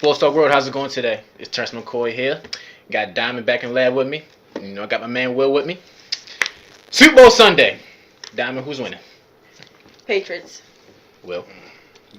Sports Talk World, how's it going today? It's Terrence McCoy here. Got Diamond back in the lab with me. I got my man Will with me. Super Bowl Sunday. Diamond, who's winning? Patriots. Will.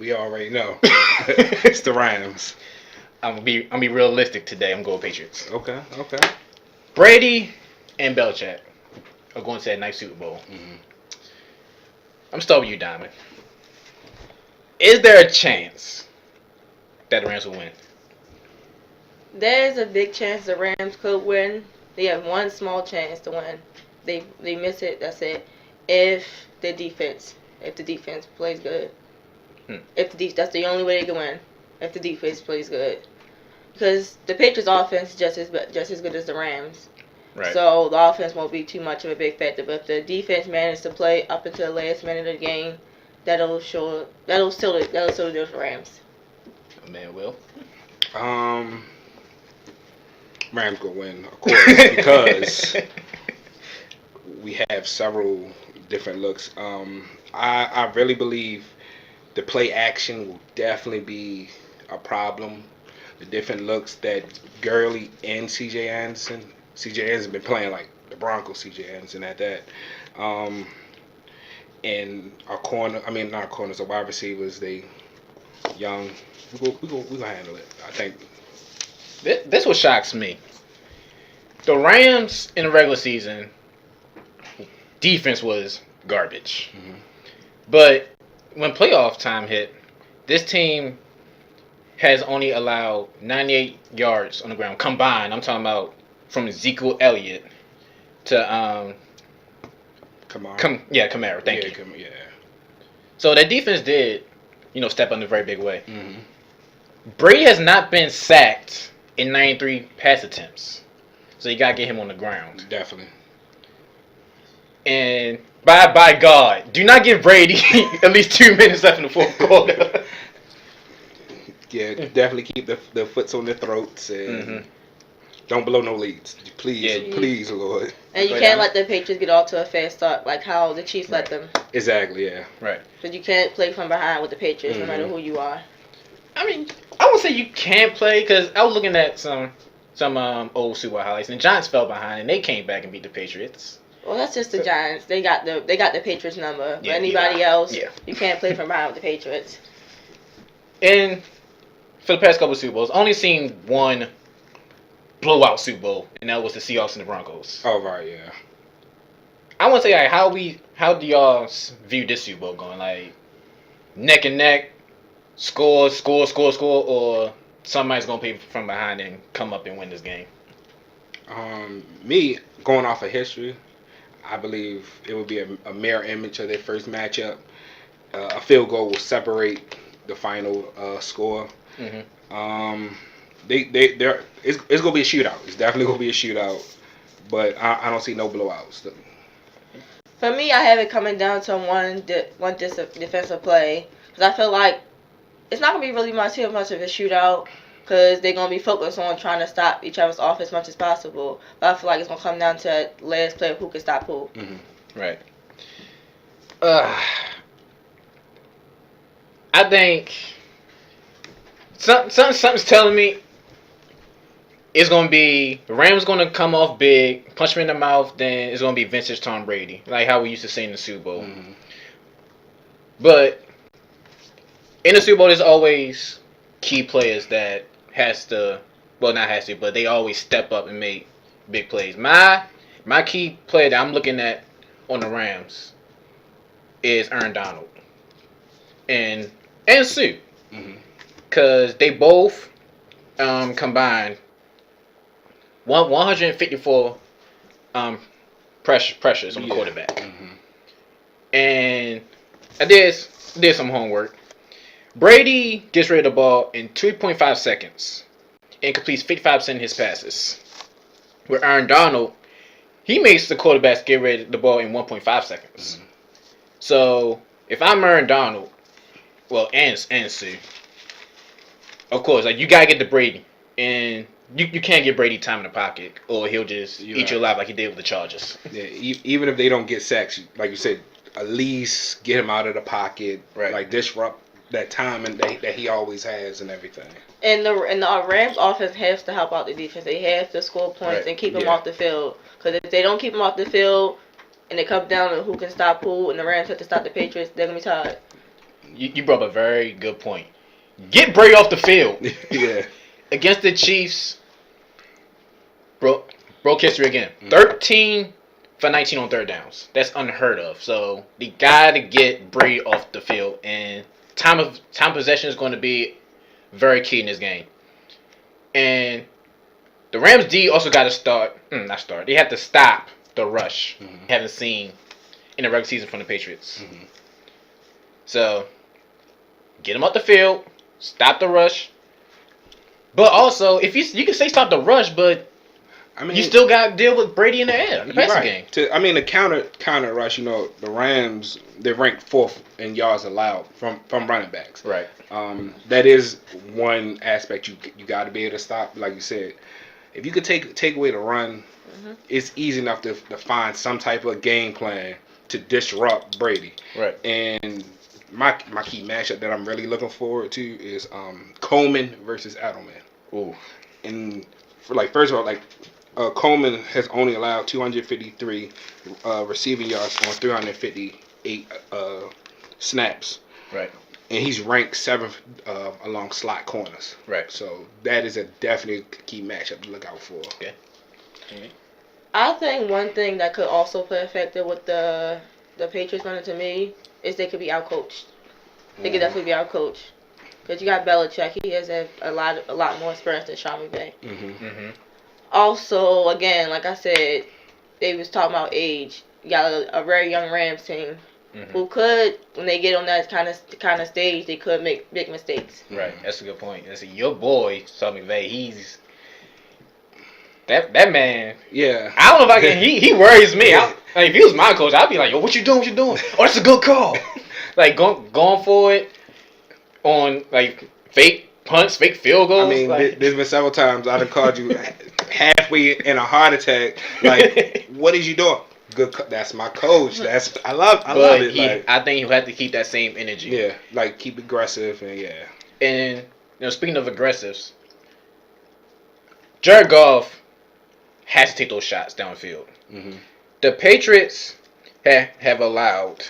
We already know. It's the Rams. I'm gonna be realistic today. I'm going Patriots. Okay. Brady and Belichick are going to that nice Super Bowl. Mm-hmm. I'm start with you, Diamond. Is there a chance that the Rams will win? There's a big chance the Rams could win. They have one small chance to win. They miss it. That's it. If the defense plays good. That's the only way they can win. If the defense plays good, because the Patriots' offense is just as good as the Rams. Right. So the offense won't be too much of a big factor. But if the defense manages to play up until the last minute of the game, that'll seal the deal for the Rams. Man, Will. Rams gonna win, of course, because we have several different looks. I really believe the play action will definitely be a problem. The different looks that Gurley and C.J. Anderson been playing like the Broncos. C.J. Anderson at that. And our wide receivers, they young. We gonna handle it. I think. This what shocks me. The Rams in the regular season, defense was garbage. Mm-hmm. But when playoff time hit, this team has only allowed 98 yards on the ground combined. I'm talking about from Ezekiel Elliott to Kamara. Thank you. Yeah. So that defense did, step up in a very big way. Mm-hmm. Brady has not been sacked in 93 pass attempts. So you gotta get him on the ground. Definitely. And by God, do not give Brady at least 2 minutes left in the fourth quarter. Yeah, definitely keep the foots on their throats and don't blow no leads. Please, Lord. And you can't let the Patriots get off to a fast start like how the Chiefs let them. Exactly, yeah. Right. Because you can't play from behind with the Patriots no matter who you are. I mean, I would say you can't play because I was looking at some old Super Bowl highlights and the Giants fell behind and they came back and beat the Patriots. Well, that's just the Giants. They got the Patriots number. But anybody else, you can't play from behind with the Patriots. And for the past couple of Super Bowls, only seen one blowout Super Bowl, and that was the Seahawks and the Broncos. Oh right, yeah. I want to say, like, how do y'all view this Super Bowl going? Like, neck and neck, score, or somebody's gonna play from behind and come up and win this game? Me going off of history, I believe it would be a mirror image of their first matchup. A field goal will separate the final score. Mm-hmm. It's gonna be a shootout. It's definitely gonna be a shootout, but I don't see no blowouts. For me, I have it coming down to one defensive play because I feel like it's not gonna be really much of a shootout because they're gonna be focused on trying to stop each other's off as much as possible. But I feel like it's gonna come down to last player who can stop who. Mm-hmm. Right. I think something's telling me it's gonna be the Rams gonna come off big, punch him in the mouth, then it's gonna be vintage Tom Brady, like how we used to say in the Super Bowl. Mm-hmm. But in the Super Bowl, there's always key players that but they always step up and make big plays. My key player that I'm looking at on the Rams is Aaron Donald and Sue. Mm-hmm. Because they both combined 154 pressures on the quarterback. Mm-hmm. And I did some homework. Brady gets rid of the ball in 2.5 seconds and completes 55% of his passes. With Aaron Donald, he makes the quarterbacks get rid of the ball in 1.5 seconds. Mm-hmm. So if I'm Aaron Donald, and Sue, of course, like you gotta get to Brady, and you can't get Brady time in the pocket, or he'll just eat you alive like he did with the Chargers. Yeah, even if they don't get sacks, like you said, at least get him out of the pocket, right? Like disrupt that timing that he always has and everything. And the Rams offense has to help out the defense. They have to score points Right. and keep them Yeah. off the field. Because if they don't keep them off the field, and it comes down to who can stop who, and the Rams have to stop the Patriots, they're gonna be tired. You brought up a very good point. Get Brady off the field. Yeah. Against the Chiefs, broke history again. Mhm. 13 for 19 on third downs. That's unheard of. So they gotta get Brady off the field, and time possession is going to be very key in this game. And the Rams D also got to They have to stop the rush. Mhm. Haven't seen in the regular season from the Patriots. Mhm. So get them off the field, stop the rush. But also, if you can say stop the rush, but I mean, you still got to deal with Brady in the air, in the you're passing right. game. The counter rush. The Rams, they're ranked 4th in yards allowed from running backs. Right. That is one aspect you got to be able to stop. Like you said, if you could take away the run, it's easy enough to find some type of game plan to disrupt Brady. Right. And my key matchup that I'm really looking forward to is Coleman versus Edelman. Ooh. And first of all, Coleman has only allowed 253 receiving yards on 358 snaps. Right. And he's ranked 7th along slot corners. Right. So that is a definite key matchup to look out for. Okay. I think one thing that could also play a factor with the Patriots running to me is they could be outcoached. They could definitely be outcoached. Because you got Belichick. He has a lot more experience than Sean McVay. Mm-hmm. Also, again, like I said, they was talking about age. You got a very young Rams team who could, when they get on that kind of stage, they could make big mistakes. Right. That's a good point. That's your boy, Sean McVay. He's that man. Yeah. I don't know if I can. He worries me. If he was my coach, I'd be like, yo, what you doing? What you doing? Oh, that's a good call. Going for it on fake punts, fake field goals. I mean, there's been several times I'd have called you halfway in a heart attack. What is you doing? Good. That's my coach. I love it. I think he'll have to keep that same energy. Yeah, keep aggressive and yeah. And speaking of aggressives, Jared Goff has to take those shots downfield. Mm-hmm. The Patriots have allowed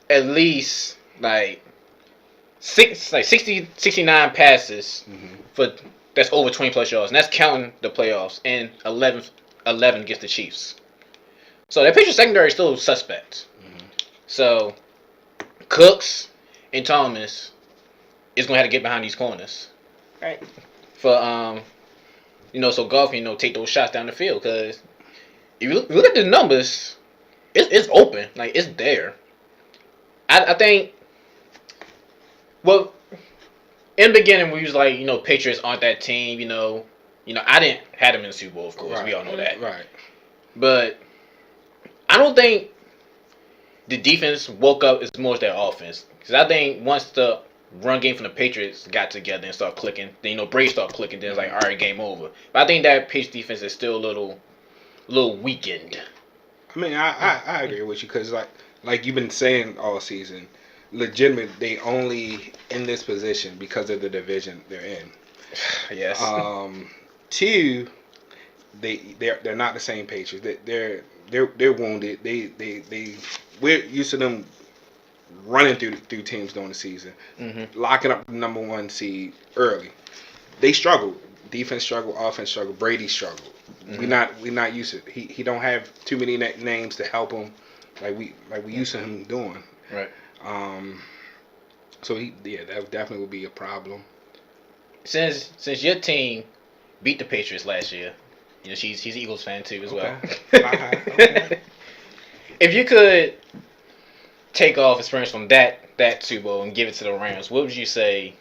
at least 69 passes for that's over 20 plus yards, and that's counting the playoffs, and 11 against the Chiefs. So that Patriots secondary is still suspect. So Cooks and Thomas is gonna have to get behind these corners. Right. For so Goff can take those shots down the field, because if you look at the numbers, it's open, it's there. I think. Well, in the beginning we was Patriots aren't that team. I didn't have them in the Super Bowl, of course. Right. We all know that. Right. But I don't think the defense woke up as much as their offense. Because I think once the run game from the Patriots got together and started clicking, then Brady started clicking, then it's all right, game over. But I think that Patriots defense is still a little weakened. I mean, I agree with you, because like you've been saying all season, legitimate, they only in this position because of the division they're in. Yes. Two, they're not the same Patriots. They're wounded. We're used to them running through teams during the season, locking up the number 1 seed early. They struggled. Defense struggled. Offense struggled. Brady struggled. We not used to it. He don't have too many names to help him like we used to him doing. Right. So that definitely would be a problem. Since your team beat the Patriots last year, she's an Eagles fan too as well. Okay. If you could take off experience from that Super Bowl and give it to the Rams, what would you say?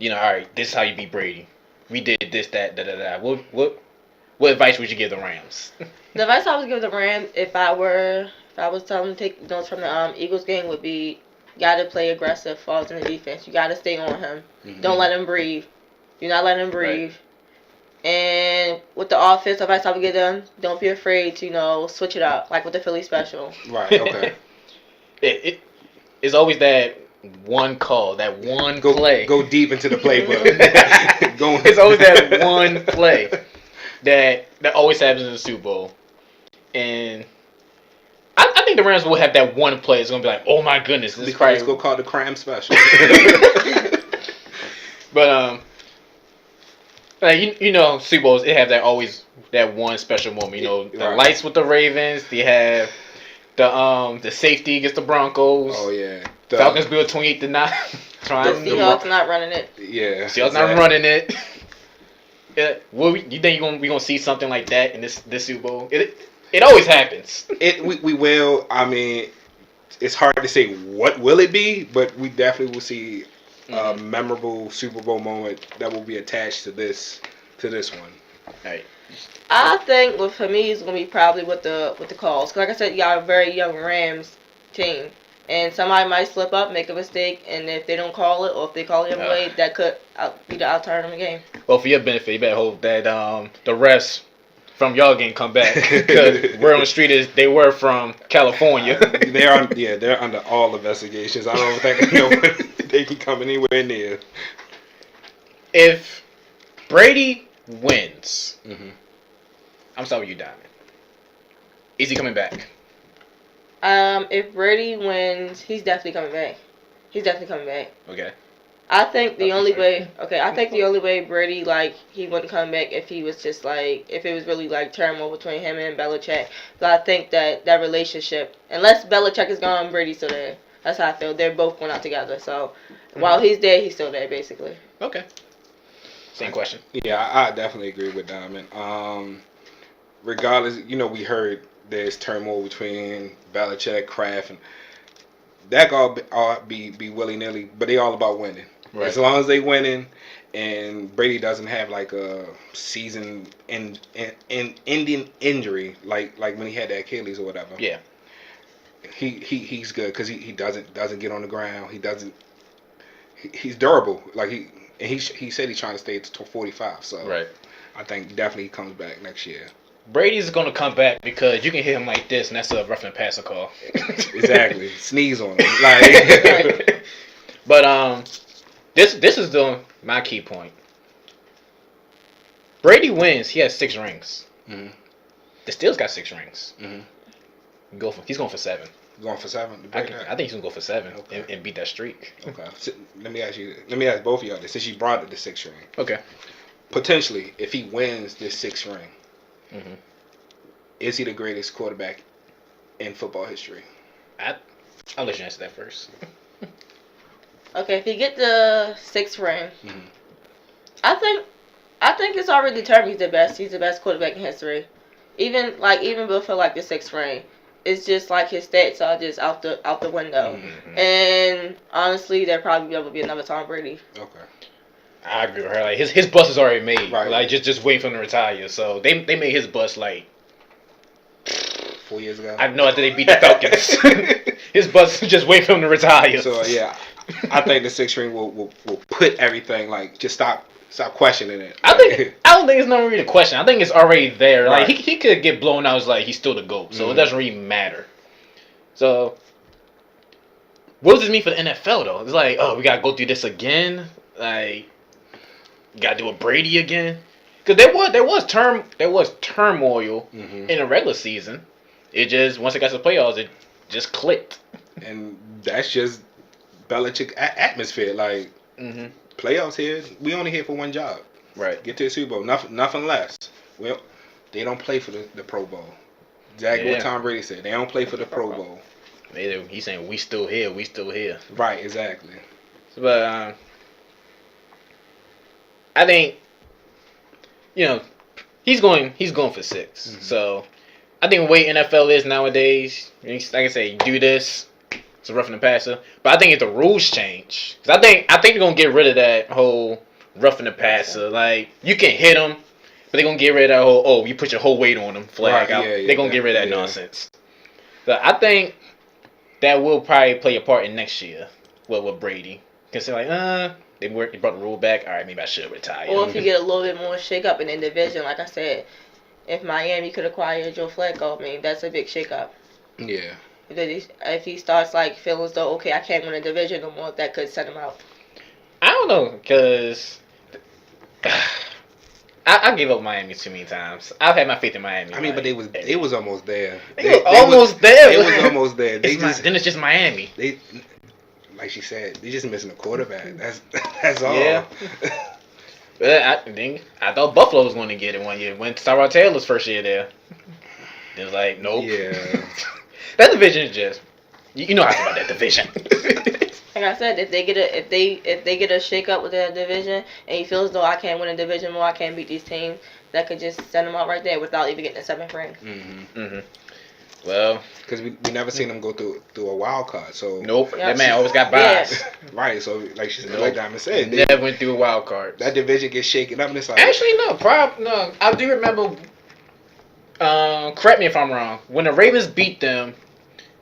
All right, this is how you beat Brady. We did this, that, da da da. What advice would you give the Rams? The advice I would give the Rams if I was telling them to take notes from the Eagles game would be, you got to play aggressive, falls in the defense. You got to stay on him. Don't let him breathe. Do not let him breathe. Right. And with the offense advice I would give them, don't be afraid to switch it up, like with the Philly special. Right. Okay. It's always that one call, that one Go play. Go deep into the playbook. It's always that one play that always happens in the Super Bowl, and I think the Rams will have that one play. It's gonna be like, oh my goodness, this is probably. Let's go call the crime special. But like you know, Super Bowls it have that always that one special moment. You know, the Right. lights with the Ravens. They have the safety against the Broncos. Oh yeah, Falcons build 28-9. The Trying to Seahawks not running it. Yeah, Seahawks not running it. Yeah, you think we gonna see something like that in this Super Bowl? It always happens. We will. I mean, it's hard to say what will it be, but we definitely will see a memorable Super Bowl moment that will be attached to this one. Right. I think for me it's gonna be probably with the calls. 'Cause like I said, you got a very young Rams team, and somebody might slip up, make a mistake, and if they don't call it, or if they call it away, that could either outturn them the game. Well, for your benefit, you better hope that the refs from y'all game come back because word on the street is they were from California. They're under all investigations. I don't think they can come anywhere near. If Brady wins, Mm-hmm. I'm sorry with you, Diamond. Is he coming back? If Brady wins, he's definitely coming back. He's definitely coming back. Okay. I think the That's only fair. way, I think the only way Brady, he wouldn't come back if he was just, if it was really, turmoil between him and Belichick. But I think that relationship, unless Belichick is gone, Brady's still there. That's how I feel. They're both going out together. So, while he's there, he's still there, basically. Okay. Same question. Yeah, I definitely agree with Diamond. Regardless, we heard there's turmoil between Belichick, Kraft, and that could all be willy nilly, but they all about winning. Right. As long as they winning, and Brady doesn't have a season ending injury like when he had the Achilles or whatever. Yeah. He's good because he doesn't get on the ground. He's durable. He said he's trying to stay to 45. So Right. I think definitely he comes back next year. Brady's gonna come back because you can hit him like this, and that's a rough and passer call. Exactly. Sneeze on him. But this is my key point. Brady wins. He has 6 rings. Mhm. The Steelers got 6 rings. Mhm. He's going for 7. Going for 7. I think he's gonna go for 7 Okay. and beat that streak. Okay. So, let me ask both of y'all this. Since you brought up the 6th ring, Okay. potentially, if he wins this 6th ring, Mm-hmm. is he the greatest quarterback in football history? I'll let you answer that first. Okay, if he get the 6th ring, Mhm. I think it's already determined he's the best. He's the best quarterback in history. Even before the 6th ring, it's just his stats are just out the window. Mhm. And honestly, there probably will be another Tom Brady. Okay. I agree with her. His bus is already made. Right. Just waiting for him to retire. So they made his bus 4 years ago. I know after they beat the Falcons. His bus just waiting for him to retire. So yeah, I think the 6th ring will put everything just stop questioning it. I don't think it's not really a question. I think it's already there. Right. He could get blown out. It's he's still the GOAT. So it doesn't really matter. So what does this mean for the NFL though? It's we gotta go through this again. You gotta do a Brady again. Because there was turmoil Mhm. in the regular season. It just once it got to the playoffs, it just clicked. And that's just Belichick atmosphere. Mm-hmm. Playoffs here, we only here for one job. Right. Get to the Super Bowl, nothing less. Well, they don't play for the Pro Bowl. Exactly what Yeah. Tom Brady said. They don't play for the Pro Bowl. He's saying we still here. We still here. Right, exactly. But I think he's going for 6. Mhm. So I think the way NFL is nowadays, like I say, you do this, it's a roughing the passer. But I think if the rules change, because I think they're gonna get rid of that whole roughing the passer. You can hit them, but they're gonna get rid of that whole you put your whole weight on them flag Right, out. yeah, They're gonna get rid of that yeah. nonsense. So I think that will probably play a part in next year with Brady. Because they're they brought the rule back. All right, maybe I should retire. Or if you get a little bit more shake up in the division, like I said, if Miami could acquire Joe Flacco, that's a big shake up. Yeah. If he starts like feeling as though okay, I can't win a division no more, that could send him out. I don't know, because I gave up Miami too many times. I've had my faith in Miami. I mean, but they was almost there. They were almost there. They was almost there. Then it's just Miami. They, like she said, they just missing a quarterback. That's all. Yeah. But I thought Buffalo was going to get it one year when Tyrod Taylor's first year there. It was like, nope. Yeah. That division is just, you know how I feel about that division. Like I said, if they get a shake up with their division and he feels as though I can't win a division more, I can't beat these teams, that could just send him out right there without even getting a 7th ring. Well, because we never seen him go through a wild card. So nope, Yeah. that man always got buys. right. So like she said, Nope. like Diamond said, They never went through a wild card. that division gets shaken up, and it's like Actually, no. I do remember. Correct me if I'm wrong. When the Ravens beat them,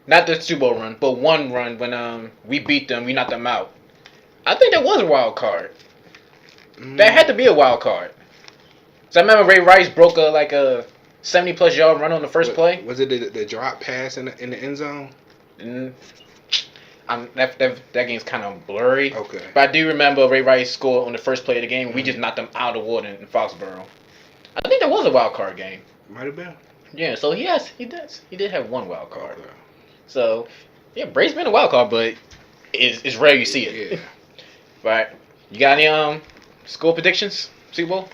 not the Super Bowl run, but one run when we beat them, we knocked them out. I think that was a wild card. That had to be a wild card. So I remember Ray Rice broke a 70+ yard run on the first play. Was it the drop pass in the end zone? That game's kind of blurry. Okay. But I do remember Ray Rice scored on the first play of the game. We just knocked them out of the water in Foxborough. I think that was a wild card game. Might have been. Yeah, so he did have one wild card. Okay. So yeah, Brady's been a wild card, but it's rare you see it. Yeah. Right. You got any score predictions, Super Bowl?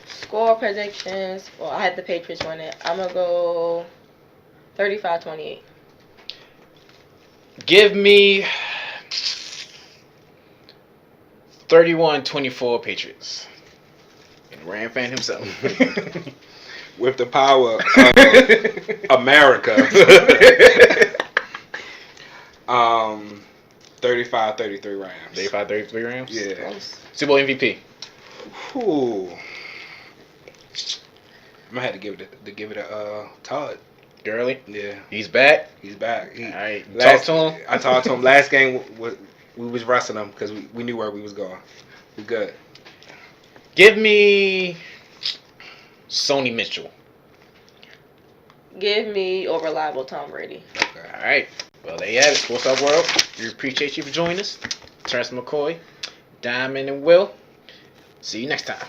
Score predictions. Well, I had the Patriots win it. I'm gonna go 35-28. Give me 31-24 Patriots. And Ram fan himself. With the power of America. 35-33 Rams. 35-33 Rams? Yeah. Super Bowl MVP. Ooh. I'm gonna have to give it a Todd. Gurley. Yeah. He's back. He's back. All right. Last, Talk to him. I talked to him last game. We was wrestling him because we knew where we was going. We good. Give me Sony Mitchell. Give me a reliable Tom Brady. Okay. All right. Well, there you have it, Sports Talk World. We appreciate you for joining us. Terrence McCoy, Diamond, and Will. See you next time.